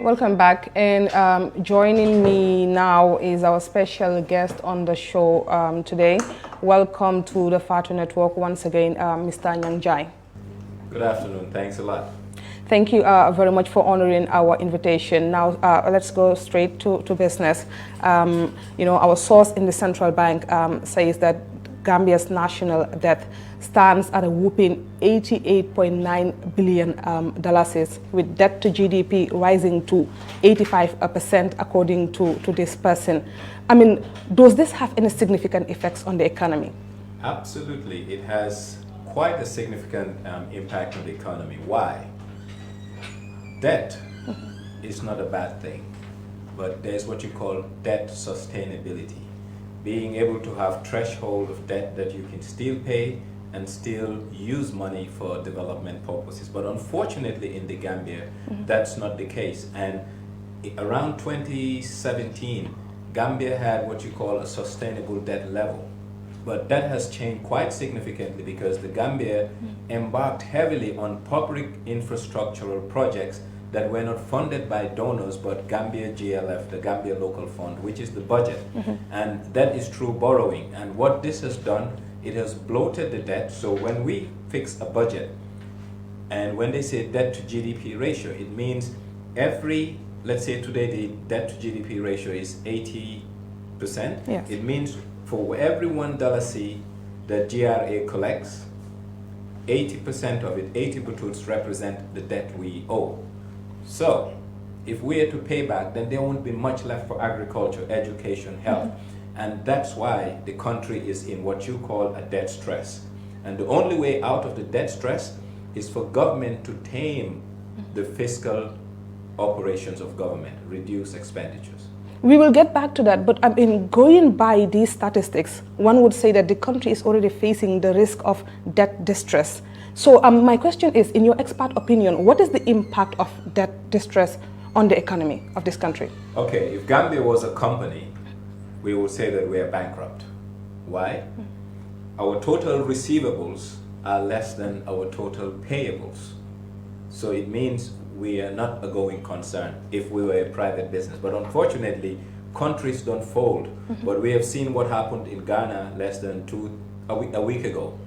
Welcome back, and joining me now is our special guest on the show today. Welcome to the Fatu Network once again, Mr. Nyang Njie. Good afternoon, thanks a lot. Thank you very much for honoring our invitation. Now let's go straight to business. Our source in the central bank says that Gambia's national debt stands at a whopping $88.9 billion, with debt to GDP rising to 85% according to this person. I mean, does this have any significant effects on the economy? Absolutely, it has quite a significant impact on the economy. Why? Debt is not a bad thing, but there's what you call debt sustainability. Being able to have threshold of debt that you can still pay and still use money for development purposes. But unfortunately in the Gambia, that's not the case. And around 2017, Gambia had what you call a sustainable debt level. But that has changed quite significantly because the Gambia embarked heavily on public infrastructural projects that were not funded by donors but Gambia GLF, the Gambia Local Fund, which is the budget. And that is through borrowing. And what this has done, it has bloated the debt. So when we fix a budget, and when they say debt to GDP ratio, it means let's say today the debt to GDP ratio is 80%. Yes. It means for every $1 that GRA collects, 80% of it, 80 bututs represent the debt we owe. So, if we are to pay back, then there won't be much left for agriculture, education, health. And that's why the country is in what you call a debt stress. And the only way out of the debt stress is for government to tame the fiscal operations of government, reduce expenditures. We will get back to that, but I mean, going by these statistics, one would say that the country is already facing the risk of debt distress. So my question is, in your expert opinion, what is the impact of debt distress on the economy of this country? Okay, if Gambia was a company, we would say that we are bankrupt. Why? Our total receivables are less than our total payables. So it means we are not a going concern if we were a private business. But unfortunately, countries don't fold. But we have seen what happened in Ghana less than a week ago.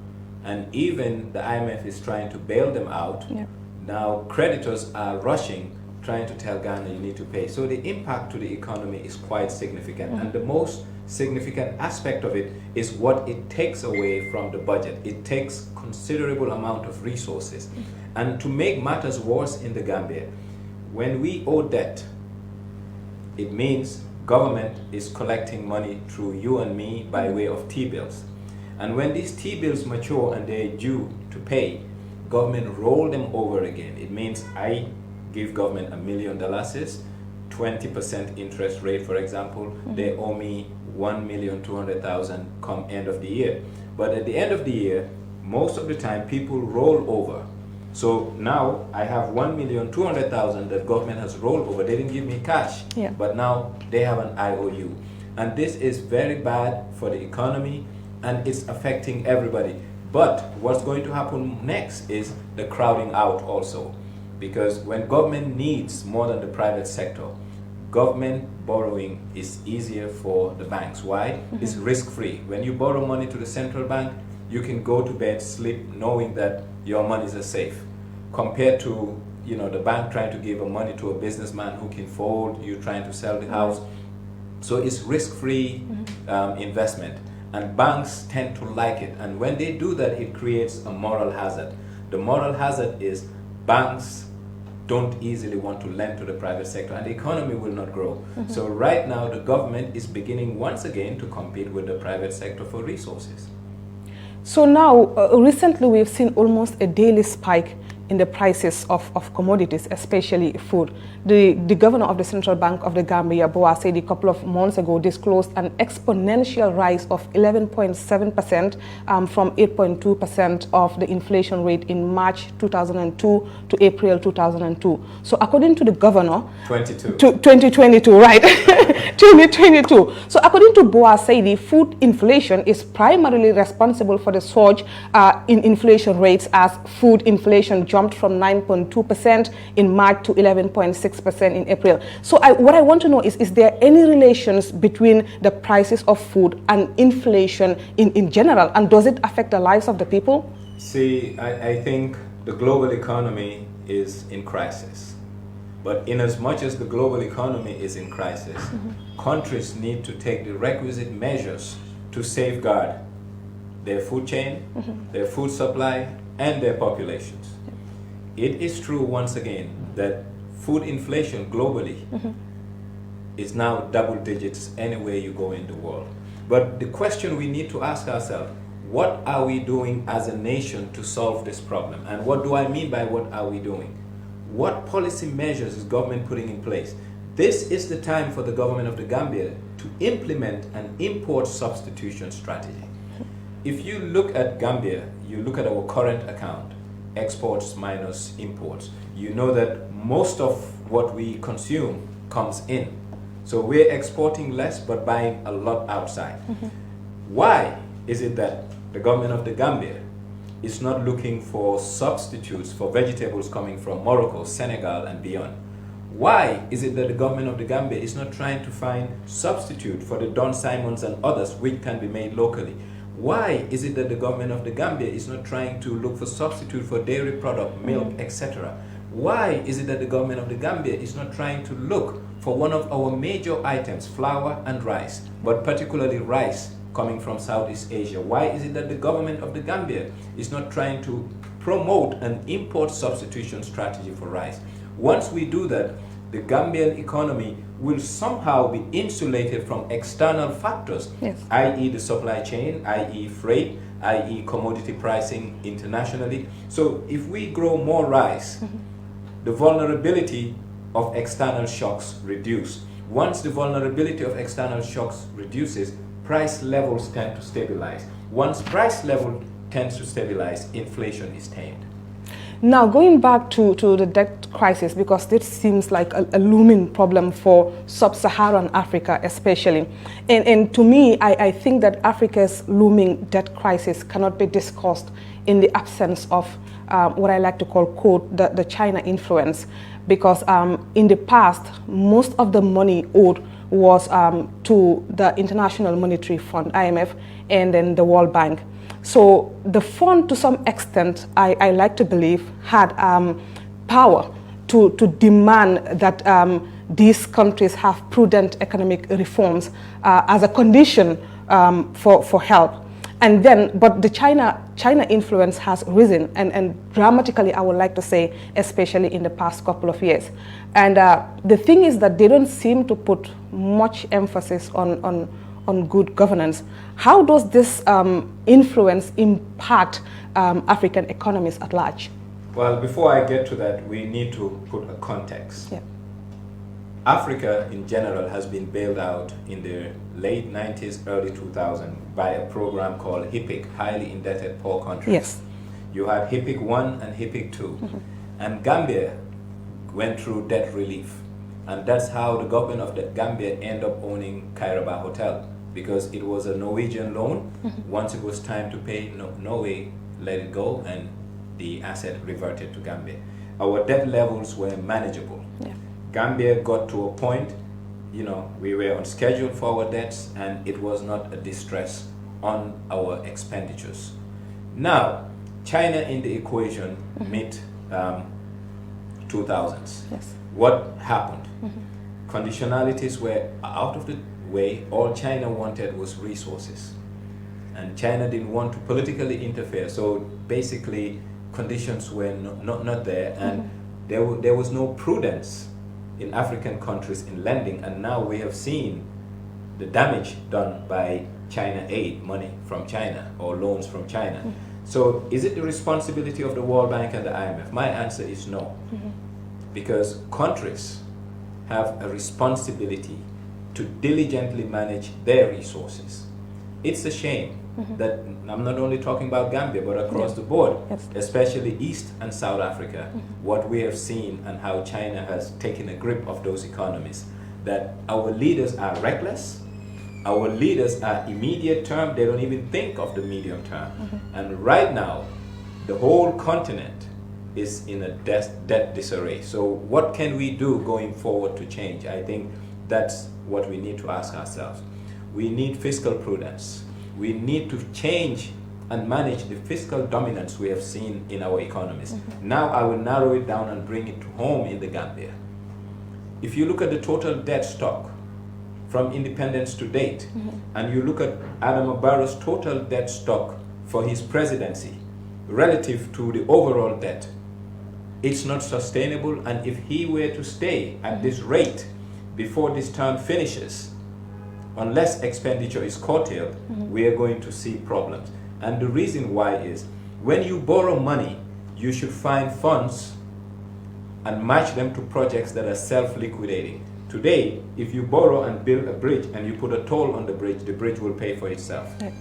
And even the IMF is trying to bail them out. Yeah. Now creditors are rushing, trying to tell Ghana you need to pay. So the impact to the economy is quite significant. And the most significant aspect of it is what it takes away from the budget. It takes considerable amount of resources. And to make matters worse in the Gambia, when we owe debt, it means government is collecting money through you and me by way of T-bills. And when these T-bills mature and they're due to pay, government roll them over again. It means I give government $1 million, 20% interest rate, for example. They owe me $1,200,000 come end of the year. But at the end of the year, most of the time people roll over. So now I have $1,200,000 that government has rolled over. They didn't give me cash, but now they have an IOU. And this is very bad for the economy, and it's affecting everybody. But what's going to happen next is the crowding out also. Because when government needs more than the private sector, government borrowing is easier for the banks. Why? It's risk-free. When you borrow money to the central bank, you can go to bed, sleep, knowing that your monies are safe. Compared to the bank trying to give money to a businessman who can fold, you trying to sell the house. So it's risk-free investment. And banks tend to like it. And when they do that, it creates a moral hazard. The moral hazard is banks don't easily want to lend to the private sector, and the economy will not grow. So right now, the government is beginning once again to compete with the private sector for resources. So now, recently we've seen almost a daily spike in the prices of commodities, especially food. The governor of the Central Bank of the Gambia, Boa, said a couple of months ago disclosed an exponential rise of 11.7% from 8.2% of the inflation rate in March 2002 to April 2002. So according to the governor... 2022, right. 2022. So according to Boa Saidi, food inflation is primarily responsible for the surge in inflation rates as food inflation jumped from 9.2% in March to 11.6% in April. So what I want to know is there any relations between the prices of food and inflation in general, and does it affect the lives of the people? See, I think the global economy is in crisis. But in as much as the global economy is in crisis, countries need to take the requisite measures to safeguard their food chain, their food supply, and their populations. It is true, once again, that food inflation globally is now double digits anywhere you go in the world. But the question we need to ask ourselves, what are we doing as a nation to solve this problem? And what do I mean by what are we doing? What policy measures is government putting in place? This is the time for the government of the Gambia to implement an import substitution strategy. If you look at Gambia, you look at our current account, exports minus imports, you know that most of what we consume comes in. So we're exporting less but buying a lot outside. Why is it that the government of the Gambia is not looking for substitutes for vegetables coming from Morocco, Senegal, and beyond? Why is it that the government of the Gambia is not trying to find substitute for the Don Simons and others which can be made locally? Why is it that the government of the Gambia is not trying to look for substitute for dairy product, milk, etc.? Why is it that the government of the Gambia is not trying to look for one of our major items, flour and rice, but particularly rice coming from Southeast Asia? Why is it that the government of the Gambia is not trying to promote an import substitution strategy for rice? Once we do that, the Gambian economy will somehow be insulated from external factors, i.e. the supply chain, i.e. freight, i.e. commodity pricing internationally. So if we grow more rice, the vulnerability of external shocks reduce. Once the vulnerability of external shocks reduces, price levels tend to stabilize. Once price level tends to stabilize, inflation is tamed. Now, going back to the debt crisis, because this seems like a looming problem for sub-Saharan Africa especially. And to me, I think that Africa's looming debt crisis cannot be discussed in the absence of what I like to call, quote, the China influence. Because in the past, most of the money owed was to the International Monetary Fund, IMF, and then the World Bank. So the fund, to some extent, I like to believe, had power to demand that these countries have prudent economic reforms as a condition for help. And then, but the China influence has risen, and dramatically, I would like to say, especially in the past couple of years. And the thing is that they don't seem to put much emphasis on good governance. How does this influence impact African economies at large? Well, before I get to that, we need to put a context. Yeah. Africa in general has been bailed out in the late 90s, early 2000s by a program called HIPIC, Highly Indebted Poor Countries. Yes. You had HIPIC 1 and HIPIC 2. And Gambia went through debt relief. And that's how the government of the Gambia ended up owning Kairaba Hotel, because it was a Norwegian loan. Once it was time to pay, Norway let it go and the asset reverted to Gambia. Our debt levels were manageable. Yeah. Gambia got to a point, we were on schedule for our debts and it was not a distress on our expenditures. Now, China in the equation mid 2000s. Yes. What happened? Conditionalities were out of the way. All China wanted was resources. And China didn't want to politically interfere. So basically, conditions were not there. And there was no prudence in African countries in lending. And now we have seen the damage done by China aid, money from China or loans from China. So is it the responsibility of the World Bank and the IMF? My answer is no. Because countries have a responsibility to diligently manage their resources. It's a shame that I'm not only talking about Gambia, but across the board, especially East and South Africa, what we have seen and how China has taken a grip of those economies, that our leaders are reckless, our leaders are immediate term, they don't even think of the medium term. And right now, the whole continent is in a debt disarray. So what can we do going forward to change? I think that's what we need to ask ourselves. We need fiscal prudence. We need to change and manage the fiscal dominance we have seen in our economies. Now I will narrow it down and bring it home in the Gambia. If you look at the total debt stock from independence to date, and you look at Adama Barrow's total debt stock for his presidency relative to the overall debt, it's not sustainable, and if he were to stay at this rate before this term finishes, unless expenditure is curtailed, we are going to see problems. And the reason why is, when you borrow money, you should find funds and match them to projects that are self-liquidating. Today, if you borrow and build a bridge and you put a toll on the bridge will pay for itself. Yeah.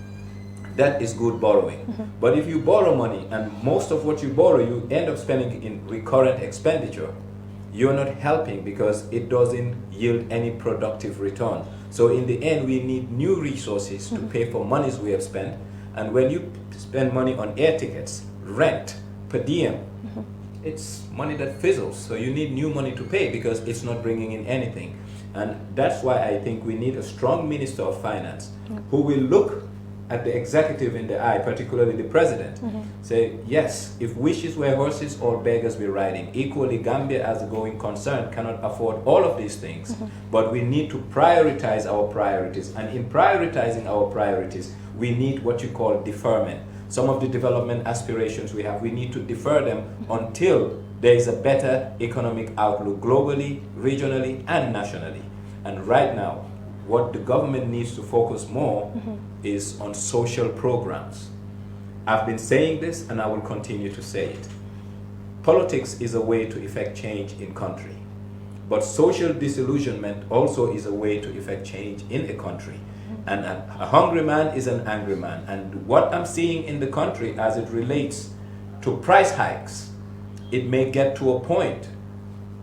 That is good borrowing. But if you borrow money and most of what you borrow you end up spending in recurrent expenditure, you're not helping because it doesn't yield any productive return. So in the end, we need new resources to pay for monies we have spent. And when you spend money on air tickets, rent, per diem, it's money that fizzles. So you need new money to pay because it's not bringing in anything. And that's why I think we need a strong Minister of Finance who will look at the executive in the eye, particularly the president, say, yes, if wishes were horses, all beggars be riding. Equally, Gambia as a going concern cannot afford all of these things, but we need to prioritize our priorities. And in prioritizing our priorities, we need what you call deferment. Some of the development aspirations we have, we need to defer them until there is a better economic outlook globally, regionally, and nationally. And right now, what the government needs to focus more is on social programs. I've been saying this and I will continue to say it. Politics is a way to effect change in country, but social disillusionment also is a way to effect change in a country. And a hungry man is an angry man. And what I'm seeing in the country as it relates to price hikes, it may get to a point,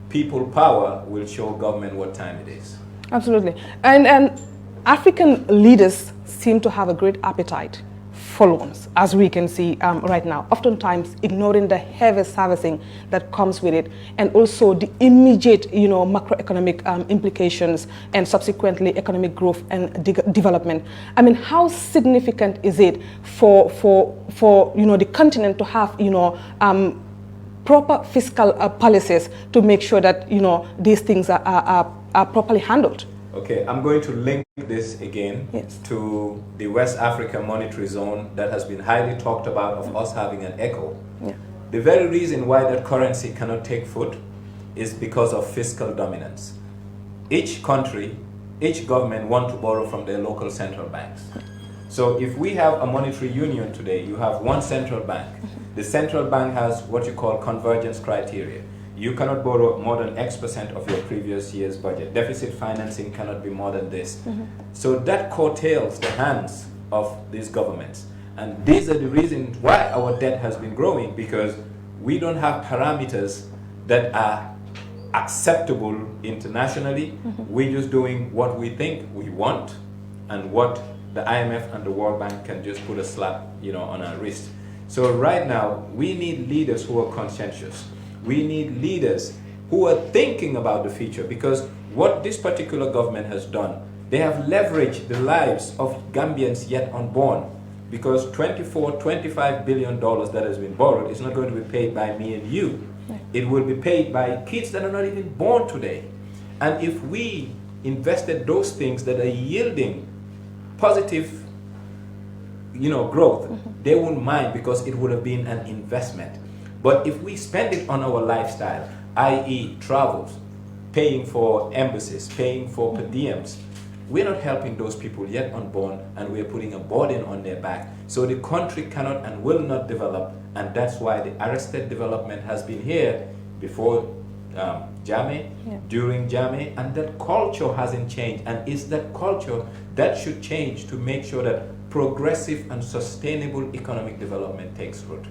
people power will show government what time it is. Absolutely. And African leaders seem to have a great appetite for loans, as we can see right now, oftentimes ignoring the heavy servicing that comes with it, and also the immediate, macroeconomic implications and subsequently economic growth and development. I mean, how significant is it for the continent to have, proper fiscal policies to make sure that, these things are properly handled? Okay, I'm going to link this again to the West Africa Monetary Zone that has been highly talked about of us having an echo. Yeah. The very reason why that currency cannot take foot is because of fiscal dominance. Each country, each government want to borrow from their local central banks. So if we have a monetary union today, you have one central bank. The central bank has what you call convergence criteria. You cannot borrow more than X% of your previous year's budget. Deficit financing cannot be more than this. So that curtails the hands of these governments. And these are the reasons why our debt has been growing, because we don't have parameters that are acceptable internationally. We're just doing what we think we want and what the IMF and the World Bank can just put a slap, on our wrist. So right now, we need leaders who are conscientious. We need leaders who are thinking about the future, because what this particular government has done, they have leveraged the lives of Gambians yet unborn, because $25 billion that has been borrowed is not going to be paid by me and you. It will be paid by kids that are not even born today. And if we invested those things that are yielding positive growth, they wouldn't mind, because it would have been an investment. But if we spend it on our lifestyle, i.e. travels, paying for embassies, paying for per diems, we're not helping those people yet unborn, and we're putting a burden on their back. So the country cannot and will not develop, and that's why the arrested development has been here before Jammeh, during Jammeh, and that culture hasn't changed. And it's that culture that should change to make sure that progressive and sustainable economic development takes root.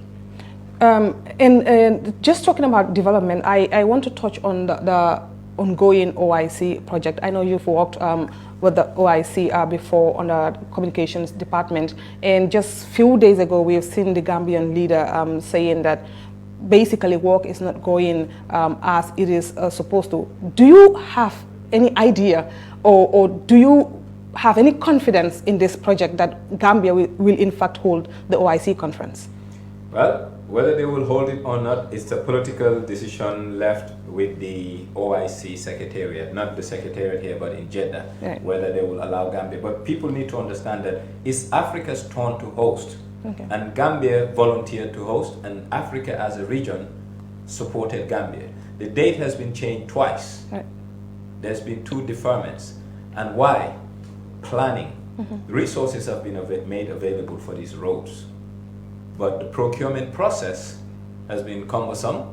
And just talking about development, I want to touch on the ongoing OIC project. I know you've worked with the OIC before on the communications department, and just a few days ago we've seen the Gambian leader saying that basically work is not going as it is supposed to. Do you have any idea or do you have any confidence in this project that Gambia will in fact hold the OIC conference? Well, whether they will hold it or not, it's a political decision left with the OIC Secretariat, not the Secretariat here, but in Jeddah, right, whether they will allow Gambia. But people need to understand that it's Africa's turn to host. Okay. And Gambia volunteered to host, and Africa as a region supported Gambia. The date has been changed twice. Right. There's been 2 deferments. And why? Planning. Resources have been made available for these roads. But the procurement process has been cumbersome,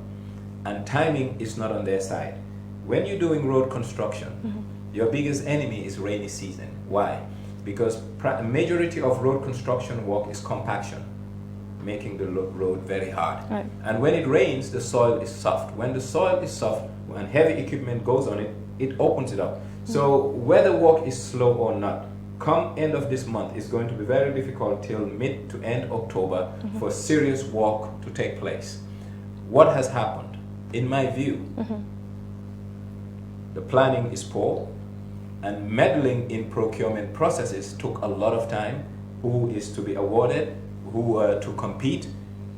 and timing is not on their side. When you're doing road construction, your biggest enemy is rainy season. Why? Because the majority of road construction work is compaction, making the road very hard. Right. And when it rains, the soil is soft. When the soil is soft, when heavy equipment goes on it, it opens it up. So whether work is slow or not, come end of this month, it's going to be very difficult till mid to end October for serious work to take place. What has happened? In my view, the planning is poor, and meddling in procurement processes took a lot of time. Who is to be awarded, who to compete,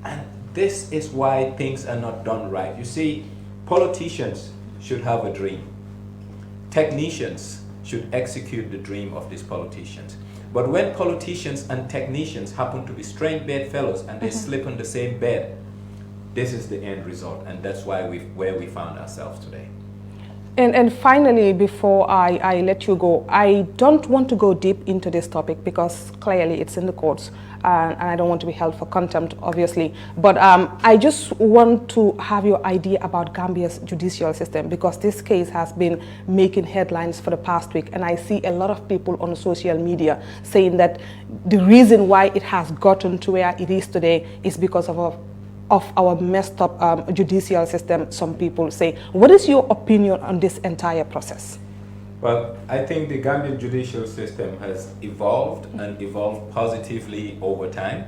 and this is why things are not done right. You see, politicians should have a dream. Technicians should execute the dream of these politicians. But when politicians and technicians happen to be strange bedfellows and they sleep on the same bed, this is the end result, and that's why where we found ourselves today. And finally, before I let you go, I don't want to go deep into this topic because clearly it's in the courts and I don't want to be held for contempt, obviously. But I just want to have your idea about Gambia's judicial system, because this case has been making headlines for the past week, and I see a lot of people on social media saying that the reason why it has gotten to where it is today is because of our messed up judicial system, some people say. What is your opinion on this entire process? Well, I think the Gambian judicial system has evolved and evolved positively over time,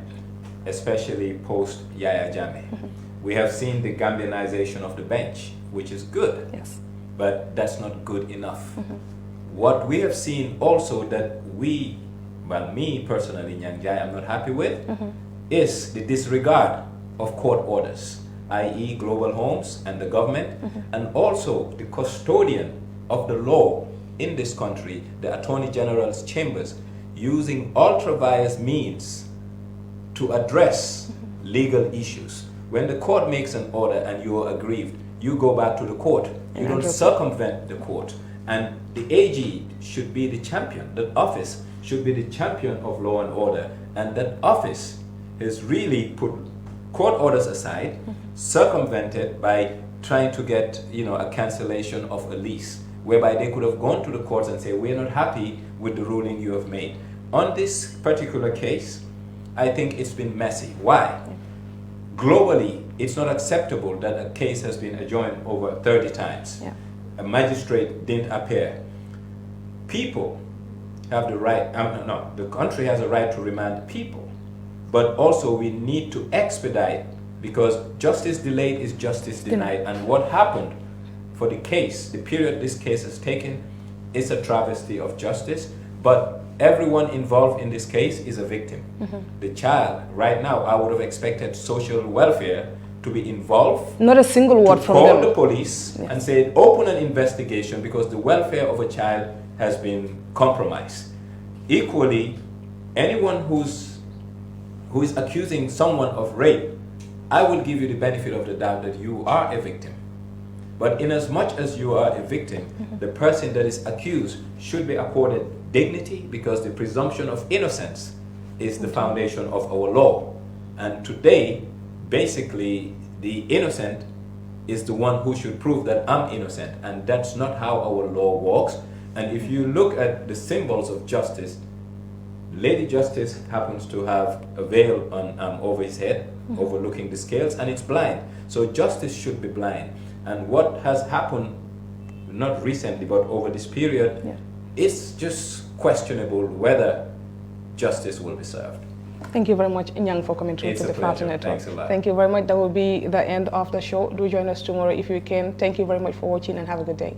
especially post Yaya Jammeh. We have seen the Gambianization of the bench, which is good, yes, but that's not good enough. What we have seen also that me personally, Nyang Njie, I'm not happy with, is the disregard of court orders, i.e. Global Homes and the government, and also the custodian of the law in this country, the Attorney General's chambers, using ultra-vires means to address legal issues. When the court makes an order and you are aggrieved, you go back to the court. You don't circumvent the court. And the AG should be the champion. That office should be the champion of law and order. And that office has really put court orders aside, circumvented by trying to get a cancellation of a lease, whereby they could have gone to the courts and say, we're not happy with the ruling you have made. On this particular case, I think it's been messy. Why? Globally, it's not acceptable that a case has been adjourned over 30 times. Yeah. A magistrate didn't appear. People have the right, the country has a right to remand people. But also we need to expedite, because justice delayed is justice denied. And what happened for the case, the period this case has taken, is a travesty of justice. But everyone involved in this case is a victim. The child, right now, I would have expected social welfare to be involved. Not a single word from them. Call the police and say, open an investigation, because the welfare of a child has been compromised. Equally, anyone who is accusing someone of rape, I will give you the benefit of the doubt that you are a victim. But in as much as you are a victim, the person that is accused should be accorded dignity, because the presumption of innocence is the foundation of our law. And today, basically, the innocent is the one who should prove that I'm innocent. And that's not how our law works. And if you look at the symbols of justice, Lady Justice happens to have a veil on over his head, overlooking the scales, and it's blind. So justice should be blind. And what has happened, not recently, but over this period, it's just questionable whether justice will be served. Thank you very much, Nyang, for coming through It's to a the Fatu pleasure. Network. Thanks a lot. Thank you very much. That will be the end of the show. Do join us tomorrow if you can. Thank you very much for watching and have a good day.